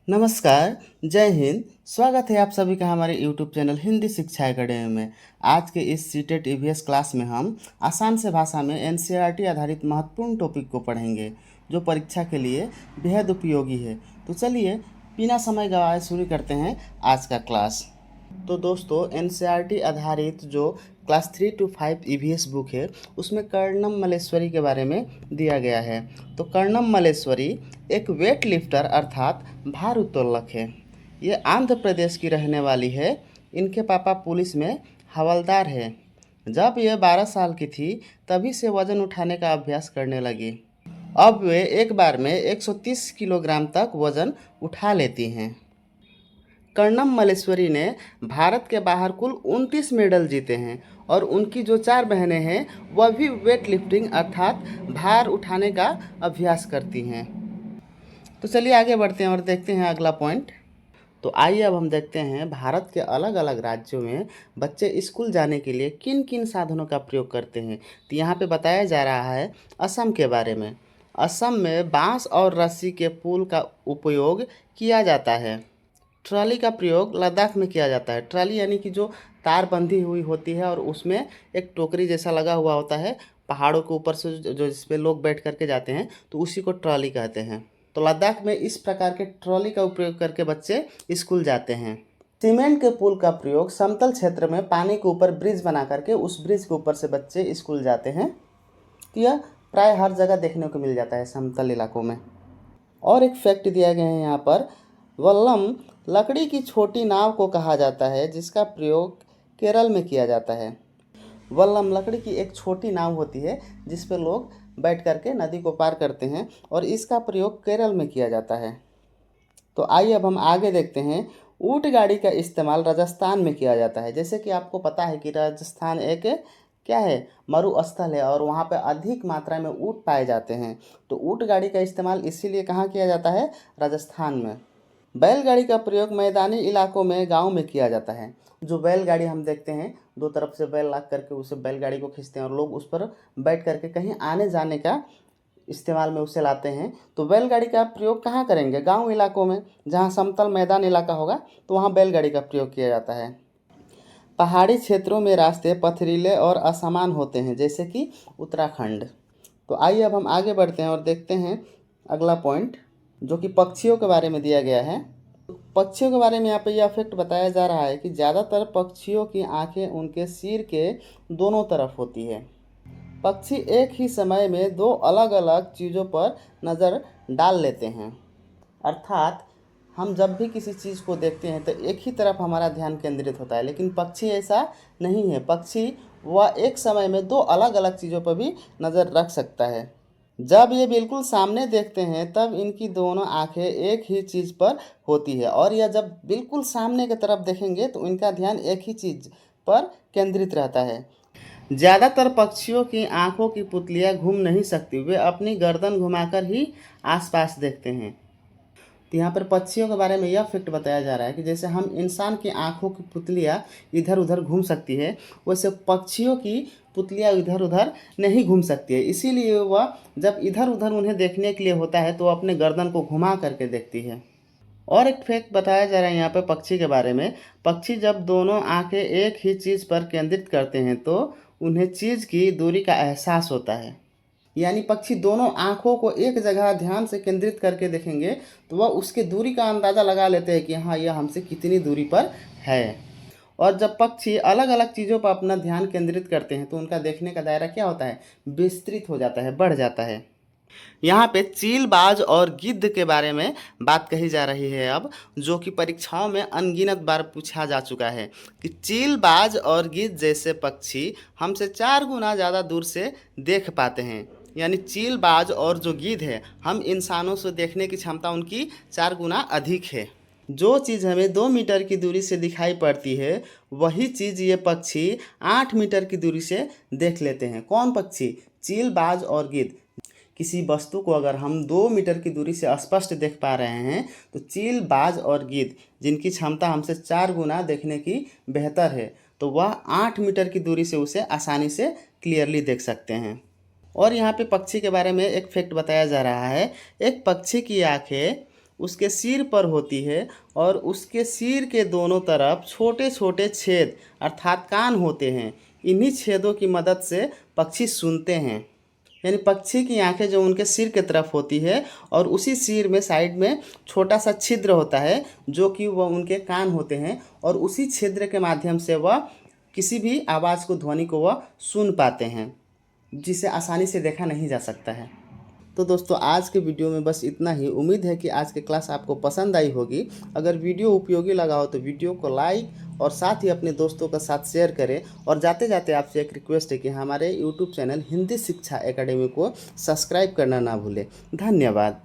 नमस्कार, जय हिंद। स्वागत है आप सभी का हमारे यूट्यूब चैनल हिंदी शिक्षा एकेडमी में। आज के इस सीटेट ईवीएस क्लास में हम आसान से भाषा में एनसीईआरटी आधारित महत्वपूर्ण टॉपिक को पढ़ेंगे, जो परीक्षा के लिए बेहद उपयोगी है। तो चलिए बिना समय गवाए शुरू करते हैं आज का क्लास। तो दोस्तों, एनसीईआरटी आधारित जो क्लास 3 to 5 ईवीएस बुक है, उसमें कर्णम मल्लेश्वरी के बारे में दिया गया है। तो कर्णम मल्लेश्वरी एक वेट लिफ्टर अर्थात भार उत्तोलक है। ये आंध्र प्रदेश की रहने वाली है। इनके पापा पुलिस में हवलदार है। जब ये 12 साल की थी तभी से वज़न उठाने का अभ्यास करने लगी। अब वे एक बार में 130 किलोग्राम तक वज़न उठा लेती हैं। कर्णम मल्लेश्वरी ने भारत के बाहर कुल 29 मेडल जीते हैं और उनकी जो 4 बहनें हैं वह भी वेट लिफ्टिंग अर्थात भार उठाने का अभ्यास करती हैं। तो चलिए आगे बढ़ते हैं और देखते हैं अगला पॉइंट। तो आइए अब हम देखते हैं भारत के अलग अलग राज्यों में बच्चे स्कूल जाने के लिए किन किन साधनों का प्रयोग करते हैं। तो यहाँ पे बताया जा रहा है असम के बारे में। असम में बांस और रस्सी के पुल का उपयोग किया जाता है। ट्रॉली का प्रयोग लद्दाख में किया जाता है। ट्रॉली यानी कि जो तार बंधी हुई होती है और उसमें एक टोकरी जैसा लगा हुआ होता है पहाड़ों के ऊपर से, जो जिस पे लोग बैठ करके जाते हैं, तो उसी को ट्रॉली कहते हैं। तो लद्दाख में इस प्रकार के ट्रॉली का उपयोग करके बच्चे स्कूल जाते हैं। सीमेंट के पुल का प्रयोग समतल क्षेत्र में पानी के ऊपर ब्रिज बना करके उस ब्रिज के ऊपर से बच्चे स्कूल जाते हैं। तो यह प्राय हर जगह देखने को मिल जाता है समतल इलाकों में। और एक फैक्ट दिया गया है यहाँ पर, वल्लम लकड़ी की छोटी नाव को कहा जाता है जिसका प्रयोग केरल में किया जाता है। वल्लम लकड़ी की एक छोटी नाव होती है जिस पे लोग बैठ करके नदी को पार करते हैं और इसका प्रयोग केरल में किया जाता है। तो आइए अब हम आगे देखते हैं। ऊँट गाड़ी का इस्तेमाल राजस्थान में किया जाता है। जैसे कि आपको पता है कि राजस्थान एक क्या है, मरुस्थल है और वहाँ पे अधिक मात्रा में ऊँट पाए जाते हैं। तो ऊँट गाड़ी का इस्तेमाल इसीलिए कहाँ किया जाता है, राजस्थान में। बैलगाड़ी का प्रयोग मैदानी इलाकों में गांव में किया जाता है। जो बैलगाड़ी हम देखते हैं, दो तरफ से बैल ला करके उसे बैलगाड़ी को खींचते हैं और लोग उस पर बैठ करके कहीं आने जाने का इस्तेमाल में उसे लाते हैं। तो बैलगाड़ी का प्रयोग कहाँ करेंगे, गांव इलाकों में। जहां समतल मैदान इलाका होगा तो वहां बैलगाड़ी का प्रयोग किया जाता है। पहाड़ी क्षेत्रों में रास्ते पथरीले और असमान होते हैं, जैसे कि उत्तराखंड। तो आइए अब हम आगे बढ़ते हैं और देखते हैं अगला पॉइंट, जो कि पक्षियों के बारे में दिया गया है। पक्षियों के बारे में यहाँ पे यह फैक्ट बताया जा रहा है कि ज़्यादातर पक्षियों की आंखें उनके सिर के दोनों तरफ होती है। पक्षी एक ही समय में दो अलग अलग चीज़ों पर नज़र डाल लेते हैं। अर्थात हम जब भी किसी चीज़ को देखते हैं तो एक ही तरफ हमारा ध्यान केंद्रित होता है, लेकिन पक्षी ऐसा नहीं है। पक्षी वह एक समय में दो अलग अलग चीज़ों पर भी नज़र रख सकता है। जब ये बिल्कुल सामने देखते हैं तब इनकी दोनों आंखें एक ही चीज़ पर होती है, और यह जब बिल्कुल सामने की तरफ देखेंगे तो इनका ध्यान एक ही चीज़ पर केंद्रित रहता है। ज़्यादातर पक्षियों की आंखों की पुतलियाँ घूम नहीं सकती, वे अपनी गर्दन घुमाकर ही आसपास देखते हैं। तो यहाँ पर पक्षियों के बारे में यह फैक्ट बताया जा रहा है कि जैसे हम इंसान की आंखों की पुतलियाँ इधर उधर घूम सकती है, वैसे पक्षियों की पुतलियाँ इधर उधर नहीं घूम सकती है। इसीलिए वह जब इधर उधर उन्हें देखने के लिए होता है तो वह अपने गर्दन को घुमा करके देखती है। और एक फैक्ट बताया जा रहा है यहाँ पर पक्षी के बारे में। पक्षी जब दोनों आंखें एक ही चीज़ पर केंद्रित करते हैं तो उन्हें चीज़ की दूरी का एहसास होता है। यानी पक्षी दोनों आँखों को एक जगह ध्यान से केंद्रित करके देखेंगे तो वह उसके दूरी का अंदाज़ा लगा लेते हैं कि हाँ, यह हमसे कितनी दूरी पर है। और जब पक्षी अलग अलग चीज़ों पर अपना ध्यान केंद्रित करते हैं तो उनका देखने का दायरा क्या होता है, विस्तृत हो जाता है, बढ़ जाता है। यहाँ पे चीलबाज और गिद्ध के बारे में बात कही जा रही है अब, जो कि परीक्षाओं में अनगिनत बार पूछा जा चुका है कि चीलबाज और गिद्ध जैसे पक्षी हमसे 4 गुना ज़्यादा दूर से देख पाते हैं। यानी चीलबाज और जो गिद्ध है, हम इंसानों से देखने की क्षमता उनकी 4 गुना अधिक है। जो चीज़ हमें 2 मीटर की दूरी से दिखाई पड़ती है वही चीज़ ये पक्षी 8 मीटर की दूरी से देख लेते हैं। कौन पक्षी, चीलबाज और गिद्ध। किसी वस्तु को अगर हम 2 मीटर की दूरी से स्पष्ट देख पा रहे हैं तो चील, बाज और गिद्ध, जिनकी क्षमता हमसे 4 गुना देखने की बेहतर है, तो वह 8 मीटर की दूरी से उसे आसानी से क्लियरली देख सकते हैं। और यहाँ पे पक्षी के बारे में एक फैक्ट बताया जा रहा है। एक पक्षी की आंखें उसके सिर पर होती है और उसके सिर के दोनों तरफ छोटे छोटे छेद अर्थात कान होते हैं। इन्हीं छेदों की मदद से पक्षी सुनते हैं। यानी पक्षी की आंखें जो उनके सिर की तरफ होती है और उसी सिर में साइड में छोटा सा छिद्र होता है जो कि वह उनके कान होते हैं, और उसी छिद्र के माध्यम से वह किसी भी आवाज़ को, ध्वनि को वह सुन पाते हैं, जिसे आसानी से देखा नहीं जा सकता है। तो दोस्तों आज के वीडियो में बस इतना ही। उम्मीद है कि आज की क्लास आपको पसंद आई होगी। अगर वीडियो उपयोगी लगा हो तो वीडियो को लाइक और साथ ही अपने दोस्तों के साथ शेयर करें। और जाते जाते आपसे एक रिक्वेस्ट है कि हमारे यूट्यूब चैनल हिंदी शिक्षा एकेडमी को सब्सक्राइब करना ना भूलें। धन्यवाद।